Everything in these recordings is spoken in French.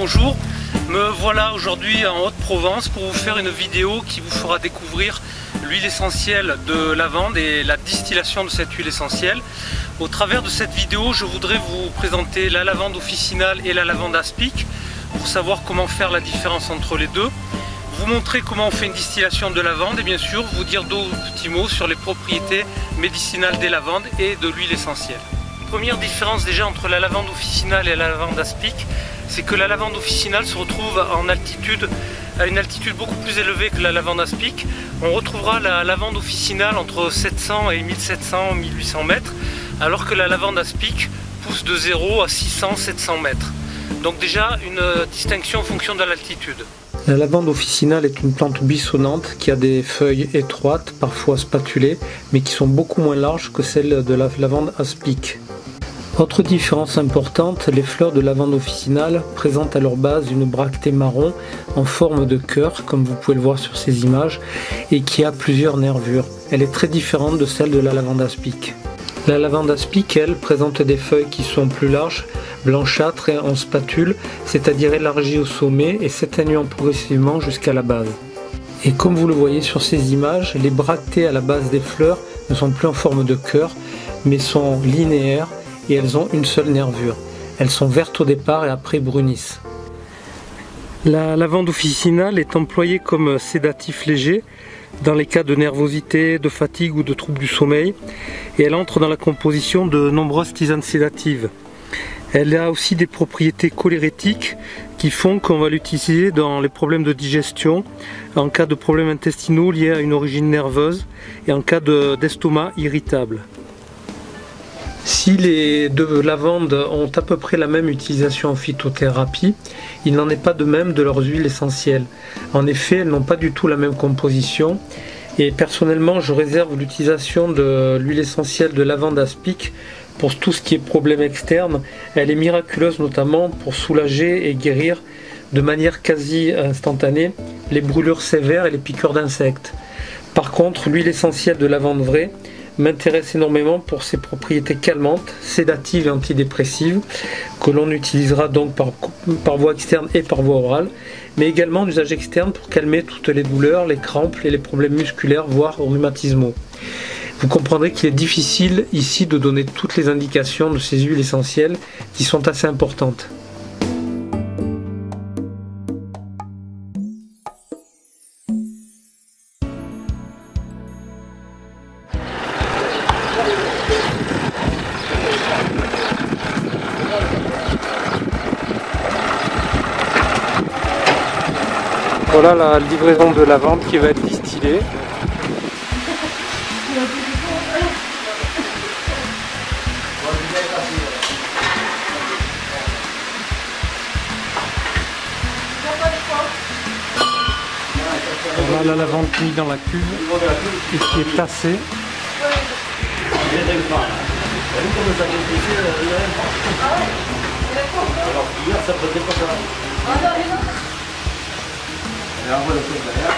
bonjour, me voilà aujourd'hui en Haute-Provence pour vous faire une vidéo qui vous fera découvrir l'huile essentielle de lavande et la distillation de cette huile essentielle. Au travers de cette vidéo, je voudrais vous présenter la lavande officinale et la lavande aspic pour savoir comment faire la différence entre les deux, vous montrer comment on fait une distillation de lavande et bien sûr vous dire deux petits mots sur les propriétés médicinales des lavandes et de l'huile essentielle. Première différence déjà entre la lavande officinale et la lavande aspic, c'est que la lavande officinale se retrouve à une altitude beaucoup plus élevée que la lavande aspic. On retrouvera la lavande officinale entre 700 et 1700-1800 mètres, alors que la lavande aspic pousse de 0 à 600-700 mètres. Donc déjà une distinction en fonction de l'altitude. La lavande officinale est une plante buissonnante qui a des feuilles étroites, parfois spatulées, mais qui sont beaucoup moins larges que celles de la lavande aspic. Autre différence importante, les fleurs de lavande officinale présentent à leur base une bractée marron en forme de cœur, comme vous pouvez le voir sur ces images, et qui a plusieurs nervures. Elle est très différente de celle de la lavande aspic. La lavande aspic, elle, présente des feuilles qui sont plus larges, blanchâtres et en spatule, c'est-à-dire élargies au sommet et s'atténuant progressivement jusqu'à la base. Et comme vous le voyez sur ces images, les bractées à la base des fleurs ne sont plus en forme de cœur, mais sont linéaires, et elles ont une seule nervure. Elles sont vertes au départ et après brunissent. La lavande officinale est employée comme sédatif léger dans les cas de nervosité, de fatigue ou de troubles du sommeil, et elle entre dans la composition de nombreuses tisanes sédatives. Elle a aussi des propriétés cholérétiques qui font qu'on va l'utiliser dans les problèmes de digestion, en cas de problèmes intestinaux liés à une origine nerveuse et en cas d'estomac irritable. Si les deux lavandes ont à peu près la même utilisation en phytothérapie, il n'en est pas de même de leurs huiles essentielles. En effet, elles n'ont pas du tout la même composition et personnellement je réserve l'utilisation de l'huile essentielle de lavande aspic pour tout ce qui est problème externe. Elle est miraculeuse notamment pour soulager et guérir de manière quasi instantanée les brûlures sévères et les piqûres d'insectes. Par contre, l'huile essentielle de lavande vraie m'intéresse énormément pour ses propriétés calmantes, sédatives et antidépressives que l'on utilisera donc par voie externe et par voie orale, mais également d'usage externe pour calmer toutes les douleurs, les crampes et les problèmes musculaires voire rhumatismaux. Vous comprendrez qu'il est difficile ici de donner toutes les indications de ces huiles essentielles qui sont assez importantes. Voilà la livraison de lavande qui va être distillée. Voilà la lavande mise dans la cuve et qui est tassée. Et on voit le truc derrière.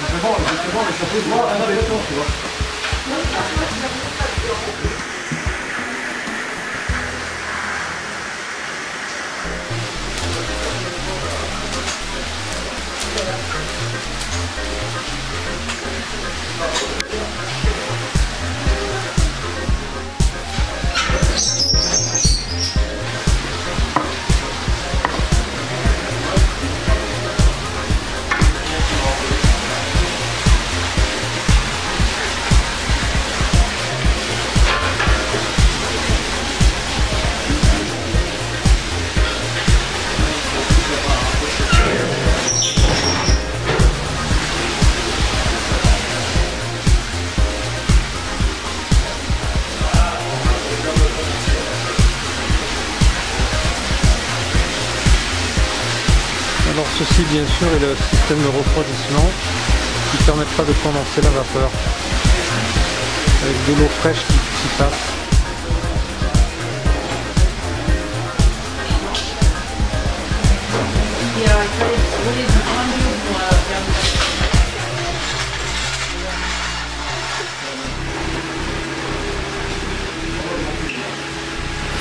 C'est bon, mais ça peut voir un avec toi, tu vois. Alors ceci bien sûr est le système de refroidissement qui permettra de condenser la vapeur avec de l'eau fraîche qui passe.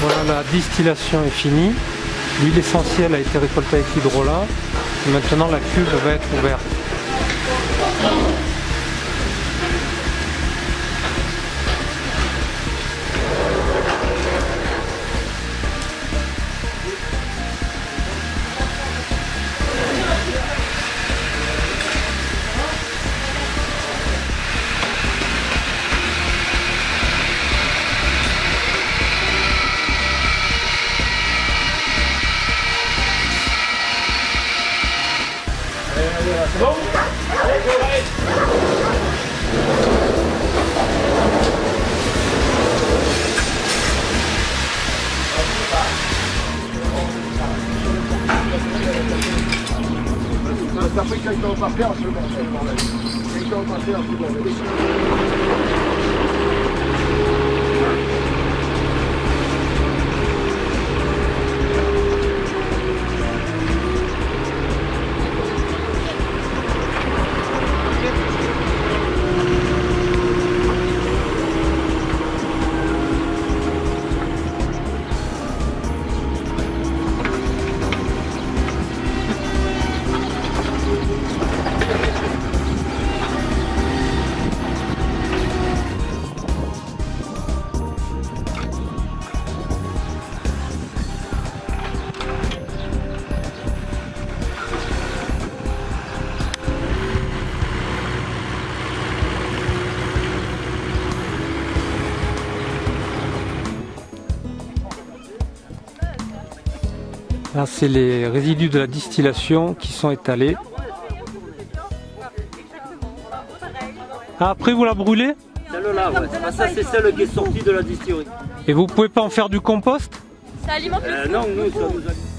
Voilà, la distillation est finie. L'huile essentielle a été récoltée avec l'hydrolat. Maintenant la cuve va être ouverte. Bon. Ça fait quelqu'un par terre, c'est le bordel. Quelqu'un par terre, c'est le bordel. Là, c'est les résidus de la distillation qui sont étalés. Ah, après, vous la brûlez? Celle-là, ouais. Ah, ça, c'est celle qui est sortie de la distillerie. Et vous pouvez pas en faire du compost? Ça alimente le Non, nous, ça nous alimente.